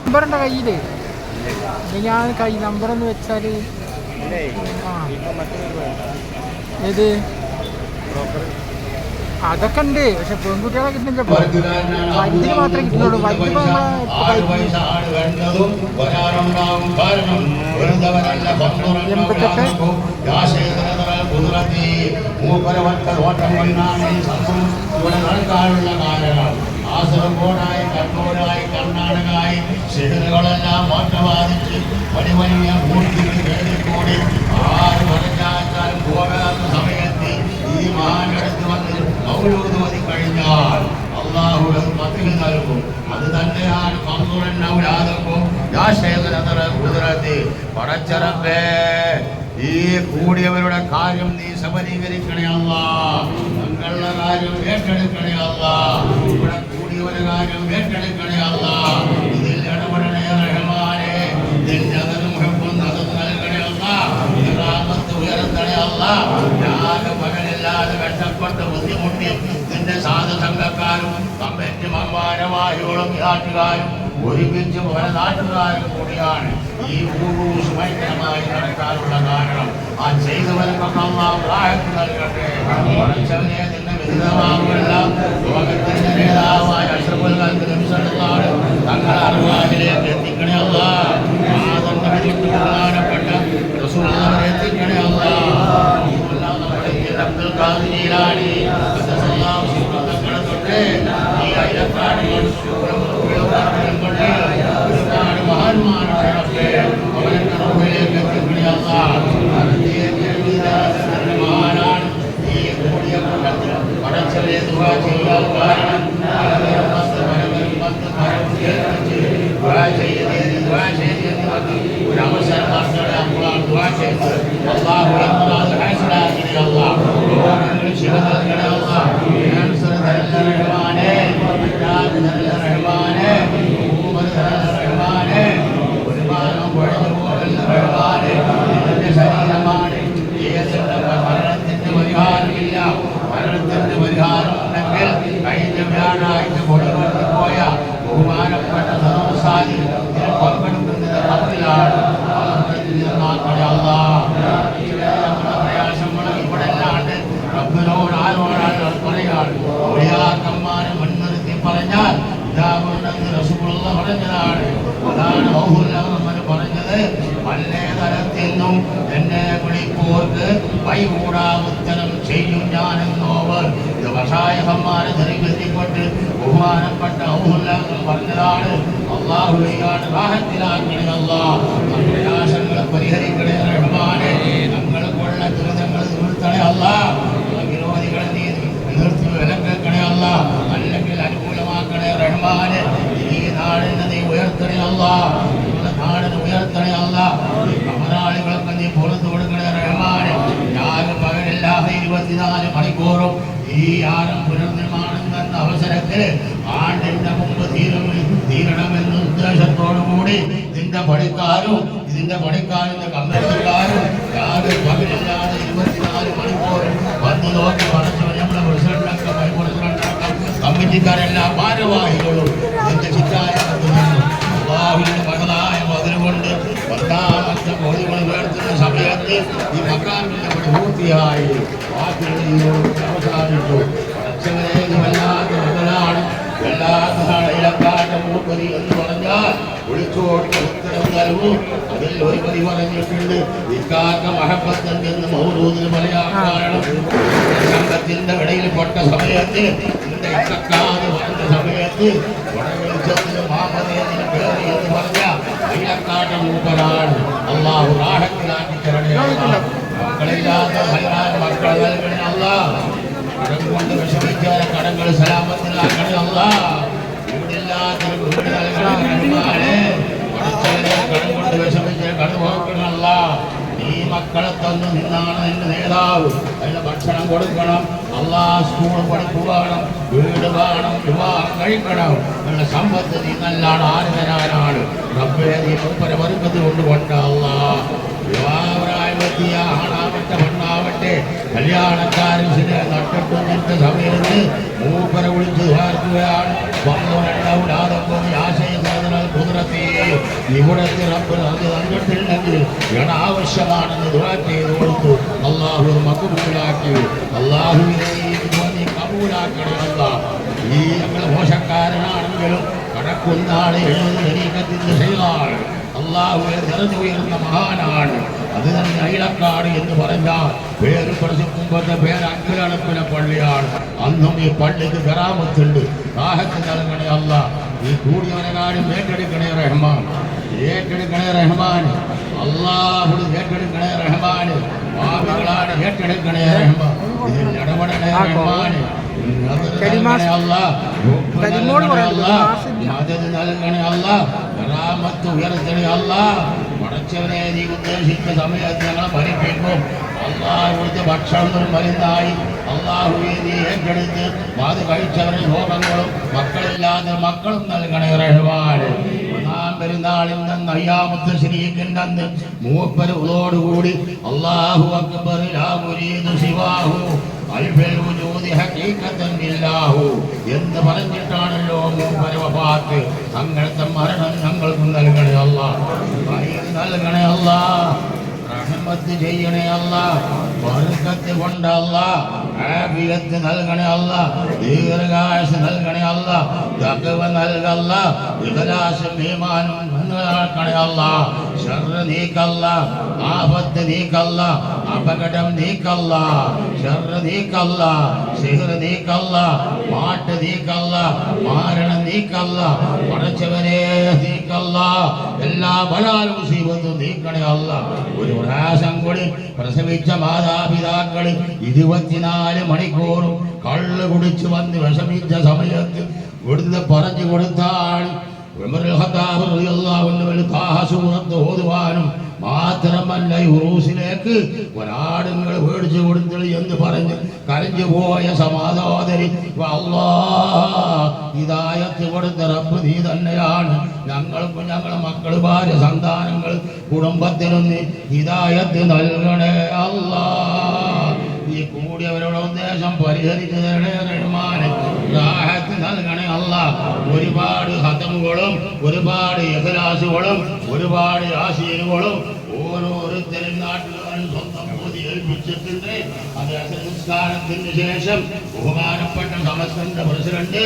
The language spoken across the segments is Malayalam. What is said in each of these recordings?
നമ്പറുണ്ടോ കയ്യിൽ? ഞാൻ കൈ നമ്പറൊന്ന് വെച്ചാൽ ഏത് അതൊക്കെ ഉണ്ട്. പക്ഷെ പെൺകുട്ടികളെ കിട്ടുന്നില്ല, വലുതിന് മാത്രമേ കിട്ടുന്നുള്ളൂ. വലുത് കാസർഗോഡായി, കണ്ണൂരായി, കർണാടകയായി ഷെഹറുകളെല്ലാം മാറ്റം ബാധിച്ച് വലിയ വലിയ മൂർത്തികൾ വേദിക്കൂടി ആര് പറഞ്ഞാലും പോകാത്ത സമയത്ത് ഈ മഹാനടുത്ത് വന്ന് മൗലൂദ് ഓതി കഴിഞ്ഞാൽ അള്ളാഹു മതിൽ നൽകും. അത് തന്നെയാണ് പടച്ചറപ്പേ, ഈ കൂടിയവരുടെ കാര്യം നീ സബലീകരിക്കണേ അല്ലാ. ഞങ്ങളുടെ കാര്യം ഏറ്റെടുക്കണേ അല്ലാ. ഇവിടെ കൂടിയവരുടെ കാര്യം ഏറ്റെടുക്കണേ അല്ലാ. ഇതിൽ ഇടപെടണേ റഹ്മാനേ. നിന്റെ നൽകണേ അല്ലാ. റാമത്ത് ഉയർത്തണേ അല്ലാ. ഞാന് പകലില്ലാതെ കഷ്ടപ്പെട്ട് ബുദ്ധിമുട്ടി നിന്റെ സാധുസംഘക്കാരും കമ്മിറ്റി മമ്മാരവാഹികളും നാട്ടുകാരും ഒരുമിച്ച് പല നാട്ടുകാരും കൂടിയാണ് ഈ ഭയങ്കരമായി നടക്കാനുള്ള കാരണം. ആ ചെയ്തവരൊക്കെ പ്രായത്തിൽ നൽകട്ടെ. പഠിച്ചവനെ നിന്നെ വിരുദ്ധമാകുമല്ല. ലോകത്തിന്റെ നേതാവായ അഷ്റഫുൽ ഖൽഖ് നബി സല്ലല്ലാഹു തങ്ങളുടെ അറിവാനിലേക്ക് എത്തിക്കണേ അല്ലാ. ആദന്റെ പ്രധാനപ്പെട്ട റസൂലുള്ളാഹിനെ എത്തിക്കണേ അല്ലാ. അബ്ദുൽ ഖാദിർ ജീലാനി സല്ലല്ലാഹു അലൈഹി വസല്ലം തൊട്ട് ഈ അയൽക്കാരിൽ ഒരുപാട് മഹാന്മാരുടെ അവരുടെ റൂഹിലേക്ക് എത്തിക്കണേ അല്ലാ. മഹാനാണ് ഈ കൂടിയ കൂട്ടത്തിൽ പടച്ചവനെ ദുആ ചെയ്യാൻ കാരണം ഒരു അവസരം ദുആ ചെയ്ത് അല്ലാഹു മരണത്തിന്റെ പരിഹാരമില്ല. മരണത്തിന്റെ പരിഹാരം ഉണ്ടെങ്കിൽ കഴിഞ്ഞ വ്യാഴാഴ്ച കൊണ്ടുവന്നു പോയ ബഹുമാനപ്പെട്ട സദോസാദി പങ്കെടുക്കുന്നതിന്റെ കത്തിലാണ്. പ്രയാസങ്ങൾ ഇവിടെ അല്ലാണ്ട് റബ്ബിനോട് ആരോടാണ് പറയാണ്. ഒളിയാക്കന്മാരെ മുൻനിർത്തി പറഞ്ഞാൽ ഇതാകുണ്ടെന്ന് റസൂലുള്ളാഹി പറഞ്ഞതാണ്. അതാണ് ബഹുലഹമ്മൻ പറഞ്ഞത്. പലേ തരത്തിൽ നിന്നും എന്നെ വിളിപ്പോർക്ക് വൈകൂടാമുത്തരം ചെയ്യും ഞാനെന്നോവർ. വ്യവസായകന്മാരെ ധരിപ്പെട്ട് ബഹുമാനപ്പെട്ട ഔഹുല്ലഹമ്മൻ പറഞ്ഞതാണ്. അള്ളാഹുവെയാണ് റാഹത്തിലാക്കണേ അല്ലാ. പ്രയാസങ്ങളെ പരിഹരിക്കണേ റഹ്മാനെ. ഞങ്ങൾക്കുള്ള ദുരിതങ്ങൾ തീർത്തണേ അല്ലാ. വിരോധികളെ നീ നിർത്തി വിലക്കണേ അല്ലാ. അല്ലെങ്കിൽ അനുകൂലമാക്കണേ റഹ്മാനെ. ഈ നാടിനെ നീ ഉയർത്തണേ അല്ലാ. നാടിനെ ഉയർത്തണേ അല്ലാ. കമനാളികളൊക്കെ നീ പുറത്തു കൊടുക്കണേ റഹ്മാനെ. ഞാൻ പകലില്ലാതെ 24 മണിക്കൂറും ഈ ആരം പുനർനിർമ്മാണം എന്ന അവസരത്തിൽ ആണ്ടിന്റെ മുമ്പ് തീരണമെന്ന ഉദ്ദേശത്തോടുകൂടി ഇതിന്റെ പണിക്കാരും കമ്മിറ്റിക്കാരും യാതൊരു പകലില്ലാതെ 24 മണിക്കൂറും വന്ന് നോക്കി പടച്ചവൻ നമ്മുടെ പ്രസിഡന്റടക്കം കമ്മിറ്റിക്കാരെല്ലാം ഭാരവാഹികളും ഇതിന്റെ ചിറ്റായ മകളായ മതിലുകൊണ്ട് 10ാമത്തെ മോദികൾ ഉയർത്തുന്ന സമയത്ത് ഈ മക്കാമിന്റെ പണി പൂർത്തിയായി അവസാനിച്ചു. വല്ലാത്ത മകളാണ്. ഇലക്കാട്ട മൂപ്പതി എന്ന് പറഞ്ഞാൽ വിളിച്ചോട്ട് ഉത്തരം നൽകും. അതിൽ ഒരു പതി പറഞ്ഞിട്ടുണ്ട്. ഇക്കാക്ക മഹബത്തുണ്ടെന്ന് മൗലൂദിന് പറയാൻ കാരണം സംഘത്തിന്റെ ഇടയിൽപ്പെട്ട സമയത്ത് ഇക്കാതെ വന്ന സമയത്ത് വെളിച്ചത്തിന് മാമതേതിന് പേര് എന്ന് പറഞ്ഞ ഇലക്കാട്ട മൂപ്പനാണ്. അള്ളാഹു റാഹത്തിലാക്കി തരണേ. മക്കളില്ലാത്ത മക്കളെ നൽകണേ അല്ലാഹ്. കടം കൊണ്ട് വിഷമിക്കാതെ കടങ്ങൾ സലാമത്തിലാക്കണേ അല്ലാഹ്. വീടില്ലാത്തൊരു വീട് നൽകണേ. കടം കൊണ്ട് വിഷമിച്ച് കടം പോക്കണേ അല്ലാഹ്. ഈ മക്കളെ തന്നു നിന്നാണ് നിന്റെ നേതാവ്. അതിന് ഭക്ഷണം കൊടുക്കണം അല്ലാഹ്. സ്കൂൾ പഠിക്കുകയാണ്, വീട് വേണം, വിവാഹം കഴിക്കണം. നല്ല സമ്പത്ത് നീ നല്ലാണ്. ആര് തരാനാണ് റബ്ബേ? നീ പരമർക്കത്ത് കൊണ്ടുകൊണ്ട അല്ലാഹ്. വിവാഹപ്രായമെത്തിയ ആണാവട്ടെ പെണ്ണാവട്ടെ കല്യാണക്കാരൻ നട്ടിട്ടുന്നിന്റെ സമയത്ത് മൂപ്പരെ വിളിച്ച് വാർക്കുകയാണ്. വന്നു രണ്ടാമൂലാദം ആശയ സാധന ഹദ്റത്തി ഇവിടത്തെ റബ്ബ് അത് തന്നിട്ടില്ലെങ്കിൽ ആവശ്യമാണെന്ന് ദുആ ചെയ്ത് കൊടുത്തു. അല്ലാഹു മഖബൂലാക്കി. അല്ലാഹുവിനെ നീ കബൂലാക്കണേ അല്ലാഹ്. ഈ ഞങ്ങൾ മോശക്കാരനാണെങ്കിലും കടക്കുന്ന ആളെ എഴുതുന്ന ശൈലാണ്. അള്ളാഹുവെ നിറഞ്ഞുയർന്ന മഹാനാണ്. അത് തന്നെ അയിലക്കാട് എന്ന് പറഞ്ഞാൽ പേര് പ്രസിദ്ധ പേര് അങ്കിലടപ്പിലെ പള്ളിയാണ്. അന്നും ഈ പള്ളിക്ക് കറാമത്തുണ്ട്. ദാഹത്ത് നൽകണേ അല്ലാഹ്. ഈ കൂടിയവനെക്കാരും ഏറ്റെടുക്കണേ റഹ്മാൻ, ഏറ്റെടുക്കണേ റഹ്മാൻ. അല്ലാഹു ഏറ്റെടുക്കണേ റഹ്മാൻ. പാപികളാണ് ഏറ്റെടുക്കണേ റഹ്മാൻ. ഇതിൽ ഇടപെടണേ റഹ്മാൻ. നൽകണേ അല്ലാഹ്. മദദ് നൽകണേ അല്ലാഹ്. കറാമത്ത് ഉയർത്തണേ അല്ലാഹ്. പടച്ചവനെ നീ ഉദ്ദേശിച്ച സമയത്ത് ഞങ്ങളെ ഭരിപ്പിക്കും. അള്ളാഹുവിന്റെ ഭക്ഷണം മരുന്നായി അള്ളാഹുവെ നീ ഏറ്റെടുത്ത് അത് കഴിച്ചവരെ രോഗങ്ങളും മക്കളില്ലാതെ മക്കളും നൽകണേ റഹ്മാൻ. ഒന്നാം പെരുന്നാളിൽ നിന്ന് അയ്യാമത്തെ ശരീരത്തിൻ്റെ അന്ന് മൂപ്പരോടുകൂടി അല്ലാഹു അക്ബർ ലാ മുരീദു സിവാഹു അൽഫൽ വജൂദി ഹഖീഖത്തൻ ബില്ലാഹു എന്ന് പറഞ്ഞിട്ടാണല്ലോ മൂപ്പര വഫാത്ത്. അങ്ങനത്തെ മരണം ഞങ്ങൾക്ക് നൽകണേ അല്ലാഹ്. നൽകണേ അല്ലാഹ്. റഹ്മത്ത് ചെയ്യണേ അല്ലാഹ്. ബർക്കത്ത് കൊണ്ട് അല്ലാഹ്. ആഫിയത്ത് നൽകണേ അല്ലാഹ്. ദീർഘായുസ്സ് നൽകണേ അല്ലാഹ്. തഖ്വ നൽകല്ലാഹ്. ഇഖ്ലാസും ഈമാനും നൽകണേ അല്ലാഹ്. ശർറ് നീക്കല്ലാഹ്. ആഫത്ത് നീക്കല്ലാഹ്. അപകടം നീക്കല്ലാഹ്. ശർറ് നീക്കല്ലാഹ്. സിഹ്ർ നീക്കല്ലാഹ്. മാട്ട് നീക്കല്ലാഹ്. മാരണം നീക്കല്ലാഹ്. പടച്ചവനെ നീക്കല്ലാഹ്. എല്ലാ ബലാൽ മുസീബത്തും നീക്കണേ അല്ലാഹ്. ഒരു പ്രാവശ്യം കൂടി പ്രസവിച്ച മാതാപിതാക്കൾ 24 മണിക്കൂറും കള്ള് കുടിച്ചു വന്ന് വിഷമിച്ച സമയത്ത് ഇവിടുന്ന് പറഞ്ഞു കൊടുത്താണ് ഓതുവാനും മാത്രമല്ല ഉറൂസിലേക്ക് ഒരാടുങ്ങൾ മേടിച്ചു കൊടുത്തത് എന്ന് പറഞ്ഞ് കരഞ്ഞു പോയ സമാധാരി ഹിദായത്ത് കൊടുത്ത റബ്ബ് നീ തന്നെയാണ്. ഞങ്ങൾക്കും ഞങ്ങളുടെ മക്കൾ, ഭാര്യ, സന്താനങ്ങൾ, കുടുംബത്തിനും നീ ഹിദായത്ത് നൽകണേ അല്ലാഹ്. ഈ കൂടിയവരുടെ ഉദ്ദേശം പരിഹരിച്ചു തരണേ റഹ്മാനെ. റാഹത്ത് നൽകണേ അല്ലാഹ്. ഒരുപാട് ഹതമുകളും ഒരുപാട് ഇഖ്ലാസുകളും ഒരുപാട് യാസീനുകളും ഓരോരുത്തരും നാട്ടുകാരും സ്വന്തം ബോധി ഏൽപ്പിച്ചിട്ടുണ്ട്. അത് സംസ്കാരത്തിന് ശേഷം ബഹുമാനപ്പെട്ട സമസ്തന്റെ പ്രസിഡന്റ്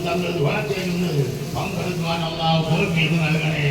തങ്ങൾ ദുആ ചെയ്യുന്നത് പങ്കെടുക്കാൻ അല്ലാഹു തൗഫീഖ് നൽകണേ.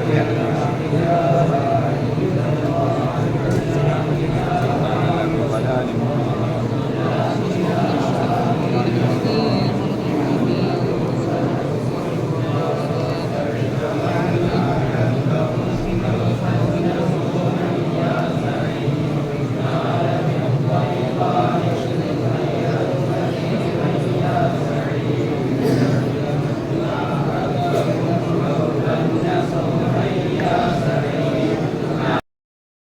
Yeah.